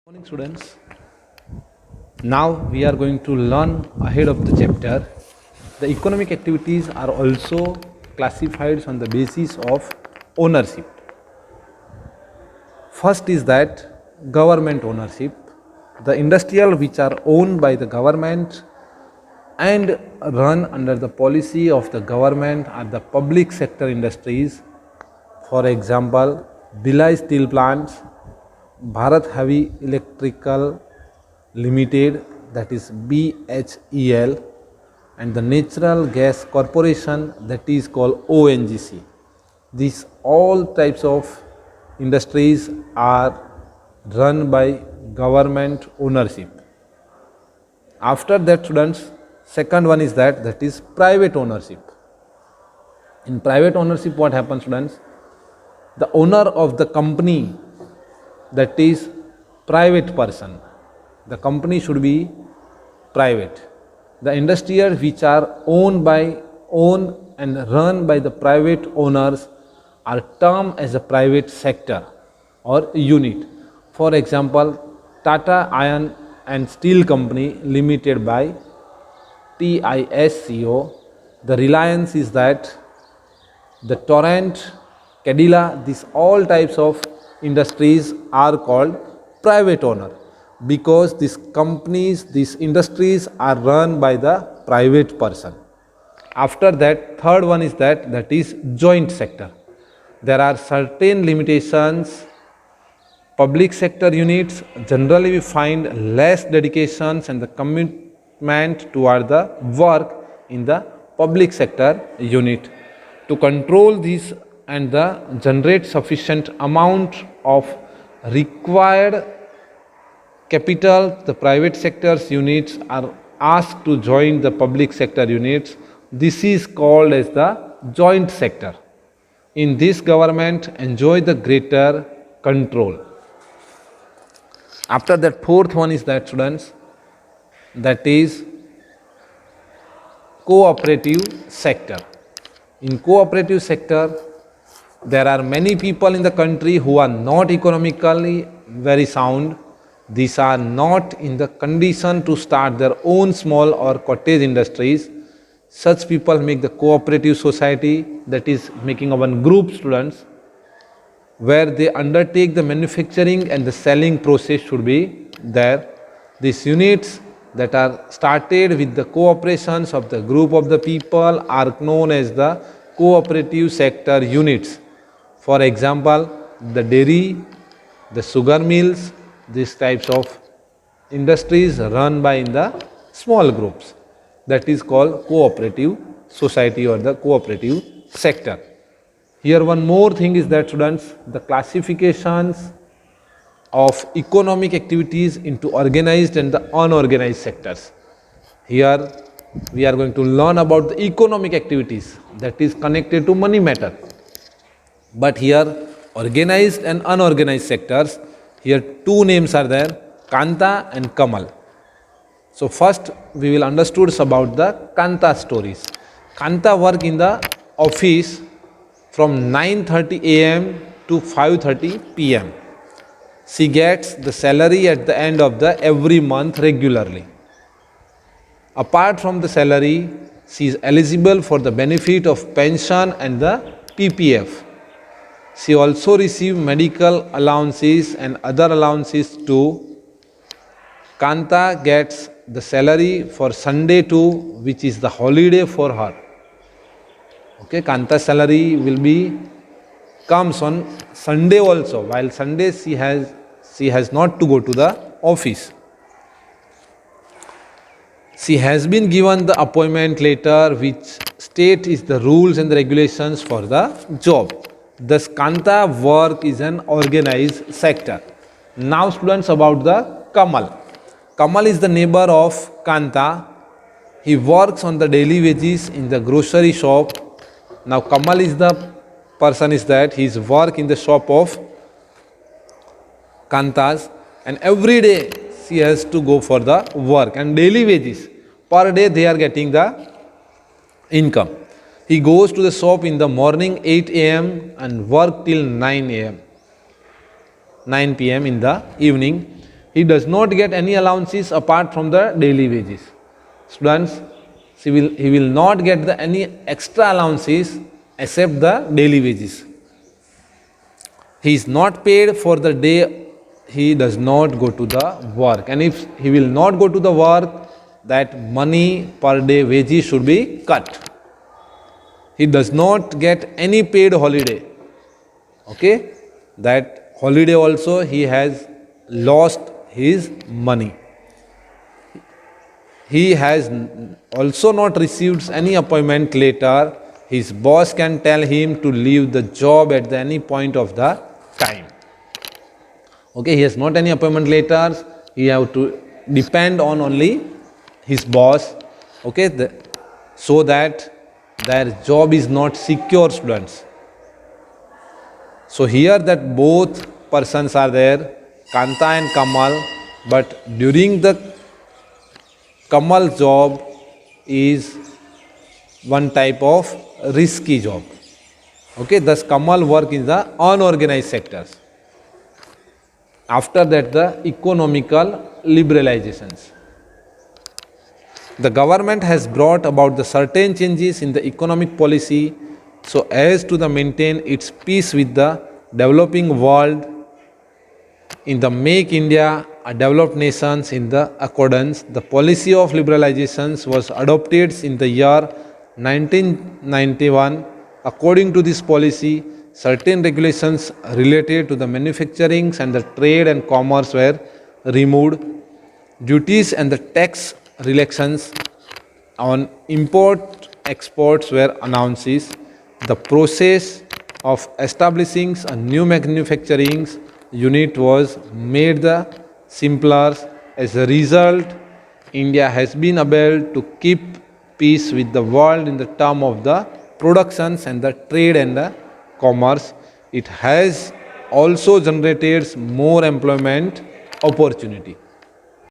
Morning students. Now we are going to learn ahead of the chapter. The economic activities are also classified on the basis of ownership. First is that government ownership. The industrial which are owned by the government and run under the policy of the government are the public sector industries. For example, Bhilai steel plants, Bharat Heavy Electrical Limited, that is BHEL, and the Natural Gas Corporation, that is called ONGC. These all types of industries are run by government ownership. After that, students, second one is that is private ownership. In private ownership, what happens, students? The owner of the company, that is private person. The company should be private. The industries which are owned and run by the private owners are termed as a private sector or unit. For example, Tata Iron and Steel Company Limited by TISCO. The Reliance is that, the Torrent, Cadilla, these all types of industries are called private owner because these companies, these industries are run by the private person. After that, third one is that is joint sector. There are certain limitations. Public sector units generally we find less dedications and the commitment toward the work in the public sector unit. To control this and generate sufficient amount of required capital, the private sector's units are asked to join the public sector units. This is called as the joint sector. In this, government enjoy the greater control. After that, fourth one is that, students, that is cooperative sector. In cooperative sector, there are many people in the country who are not economically very sound. These are not in the condition to start their own small or cottage industries. Such people make the cooperative society, that is making a one group, students, where they undertake the manufacturing and the selling process should be there. These units that are started with the cooperations of the group of the people are known as the cooperative sector units. For example, the dairy, the sugar mills, these types of industries run by in the small groups. That is called cooperative society or the cooperative sector. Here one more thing is that, students, the classifications of economic activities into organized and the unorganized sectors. Here we are going to learn about the economic activities that is connected to money matter. But here organized and unorganized sectors, here two names are there, Kanta and Kamal. So first we will understood about the Kanta stories. Kanta work in the office from 9:30 a.m. to 5:30 p.m. She gets the salary at the end of the every month regularly. Apart from the salary, she is eligible for the benefit of pension and the PPF. She also receives medical allowances and other allowances too. Kanta gets the salary for Sunday too, which is the holiday for her. Okay, Kanta's salary will be comes on Sunday also. While Sunday she has not to go to the office. She has been given the appointment letter which state is the rules and the regulations for the job. Thus, Kanta work is an organized sector. Now, students, about the Kamal. Kamal is the neighbor of Kanta. He works on the daily wages in the grocery shop. Now, Kamal is the person is that he is work in the shop of Kantas, and every day she has to go for the work and daily wages. Per day they are getting the income. He goes to the shop in the morning 8 a.m. and work till 9 a.m. 9 p.m. in the evening. He does not get any allowances apart from the daily wages. Students, he will not get any extra allowances except the daily wages. He is not paid for the day he does not go to the work. And if he will not go to the work, that money per day wages should be cut. He does not get any paid holiday. Okay? That holiday also he has lost his money. He has also not received any appointment letter. His boss can tell him to leave the job at any point of the time. Okay, he has not any appointment letters. He have to depend on only his boss. Okay, so that their job is not secure, students. So here that both persons are there, Kanta and Kamal, but during the Kamal job is one type of risky job. Okay, thus Kamal work in the unorganized sectors. After that, the economical liberalizations. The government has brought about the certain changes in the economic policy so as to maintain its peace with the developing world in the Make India a developed nations in the accordance. The policy of liberalizations was adopted in the year 1991. According to this policy, certain regulations related to the manufacturing and the trade and commerce were removed. Duties and the tax relations on import exports were announced. The process of establishing a new manufacturing unit was made the simpler. As a result, India has been able to keep peace with the world in the term of the productions and the trade and the commerce. It has also generated more employment opportunity.